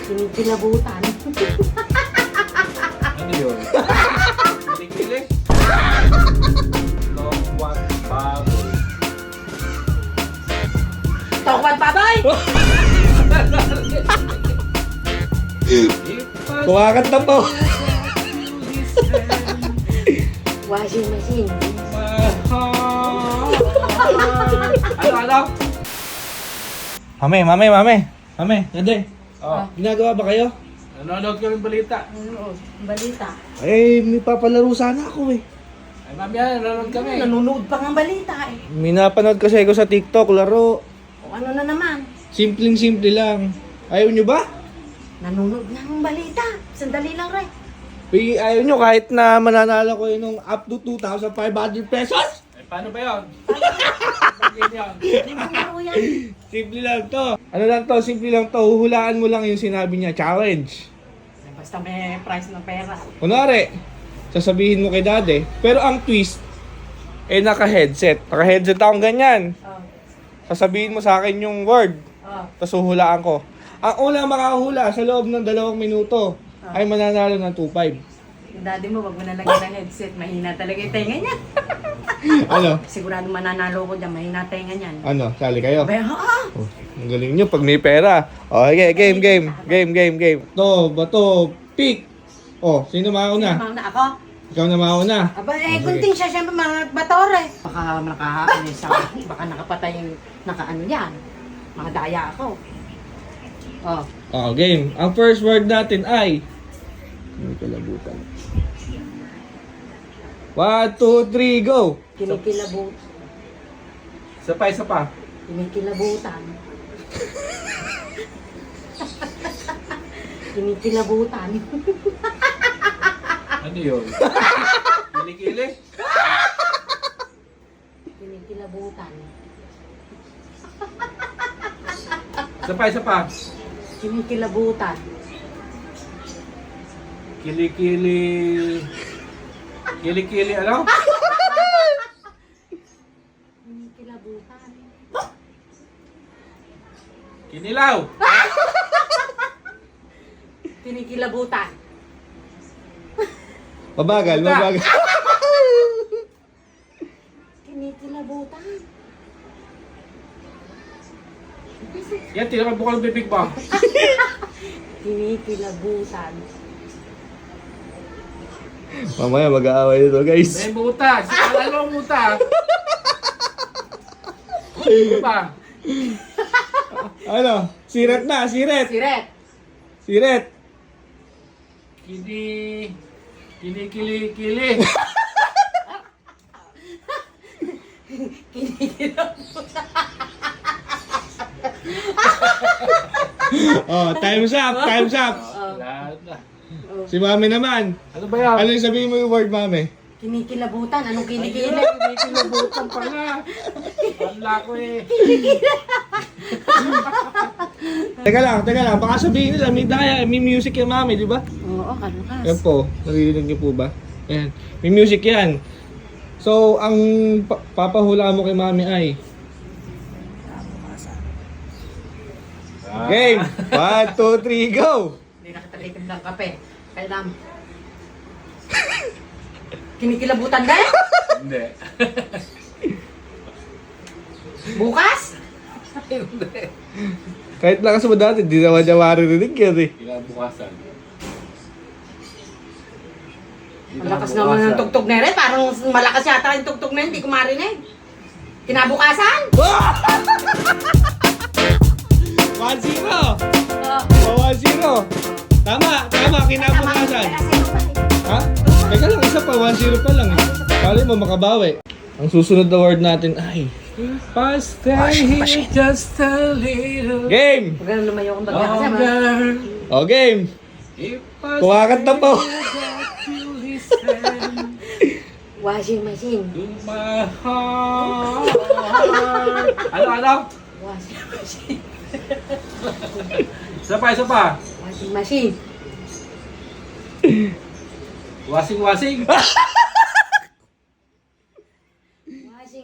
Kinikilabutan. Ano yun? Kilikili? Longwan baboy. Tokwan baboy! Kumakanta po. Washing machine. Ano? Mame, ganda. Oh, Ginagawa ba kayo? nanonood kami balita. Ano? Balita. Eh, may papalaro sana ako eh. Ay, mami, nanonood kami. Nanonood pa ng balita eh. May napanood kasi ako sa TikTok, laro. O ano na naman? Simpleng-simple lang. Ayaw nyo ba? Nanonood ng balita. Sandali lang rin. Eh, ayaw nyo kahit na mananalo ko yun ng up to 2,500 pesos? Ay, paano ba yun? Paano yun? Hindi mo laro yan. Simple lang to. Ano lang to, simple lang to. Huhulaan mo lang yung sinabi niya, challenge. Basta may price ng pera. Kunwari, sasabihin mo kay daddy. Pero ang twist, eh naka-headset. Naka-headset akong ganyan. Oh. Sasabihin mo sa akin yung word. Oh. Tapos huhulaan ko. Ang unang makahula sa loob ng 2 minuto ay mananalo ng 2,500. Yung daddy mo, wag mo nalagyan ng headset. Mahina talaga yung tenga niya. Ano? Sigurado mananalo ko dyan. Mahina tenga niyan. Ano? Sali kayo? Abay, ha? Oh, ang galing nyo pag may pera. Okay, game. To, bato, pick. Oh, sino mauna? Sino na ako? Ikaw na mauna. Aba, Sige. kunting siya, siyempre mga batore. Baka nakaano sa akin, baka nakapatay yung nakaano yan. Mga daya ako. Oh, Oh, game. Ang first word natin ay... May kalabutan. 1, 2, 3, go! kinikilabut. Isa pa. Kinikilabutan. Kinikilabutan. Ano yun? Kilikili? Kinikilabutan. Isa pa. Kinikilabutan. Kilikili ano? Kinikilabutan. Kinilaw! Kinikilabutan. Mabagal. Kinikilabutan. Yan, tira bukal ng bibig mo. Kinikilabutan. Mamaya mag-aaway nito, guys. May muta. Ano muta? Ano ba? Ano? Siret na, siret! Siret. Kinikili. Kinikilabutan. Oh, time's up. Lahat na. Si mami naman. Ano ba yan? Ano yung sabihin mo yung word, mami? Kinikilabutan. Anong kinikili? Kinikilabutan pala. Wala ko eh. Teka lang. Baka sabihin nila, may music yung mami, di ba? Oo, kalukas. Yan po. Naririnig niyo po ba? Ayan. May music yan. So, ang papahula mo kay mami ay... Game! 1, 2, 3, go! Hindi nakatalikim ng kape. Kailan? Kinikilabutan ka? Hindi. Bukas? Hindi. Kahit lakas mo dati, di naman niya maririnig yan eh. Kinabukasan. Ang lakas naman ng tugtog na rin. Parang malakas yata yung tugtog na yun. Hindi ko marinig. Kinabukasan? 1-0! Oo. 1-0! Tama, kinabukasan. Ha? Teka lang, isa pa, 1-0 pa lang eh. Kali mo makabawi. Ang susunod na word natin ay... Stay here just a little Game! Huwag ganun lumayo kong bagay kasi ma. longer. O, game! If I Kumakanta po. you listen Washing machine. to my heart. Ano? Washing machine. Isa pa. Washing machine. Wasing. Washing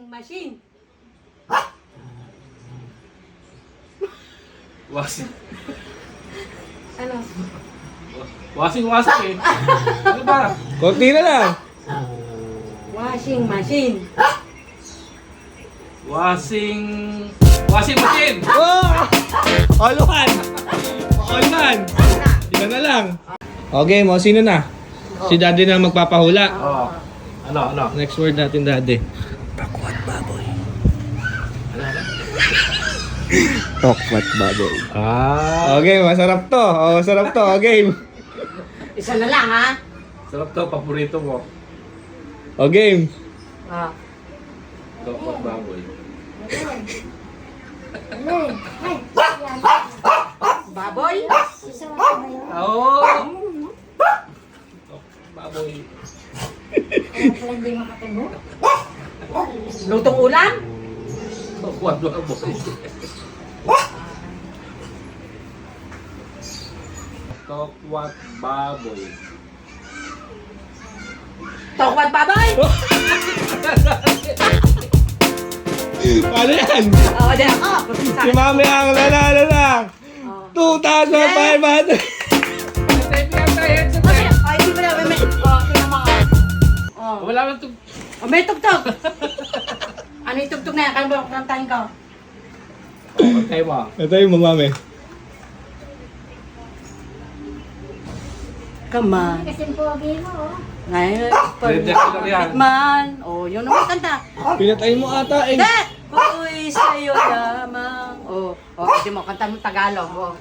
machine. Wasing. Ano? Wasing-wasing eh. Ano ba? Konti na lang. Washing machine. Washing machine. Oh! All one. All one. Iba na lang. Okay mo, sino na? Si daddy na magpapahula. Oo. Ano? Next word natin, daddy. Tokwat baboy. Ah. Okay, masarap to. Oh, masarap to. Okay. Isa na lang, ha? Sarap to, paborito mo. Okay. Ah. Tokot baboy. Baboy? Oo. Baboy. Lutong ulam? Tokot baboy. Tokwat baboy. Tokwat baboy? Paano yan? Oo, di ako. Si mami ang lala. 2,500. Ay, hindi mo na. Oh, tingnan mo. Oh. Wala lang to. Oh, may tugtog. Ano yung tugtog na yan? Kaya ba kantahin ko? Okay mo. Ito yung mami. Come on. Kasing pogi mo, oh. Ngayon, Ready ako lang yan. man. Oh, yun naman kanta. Pinatay mo ata eh. Hindi! Uy, sa'yo lamang. Oh, hindi mo. Kanta mo Tagalog. Oh.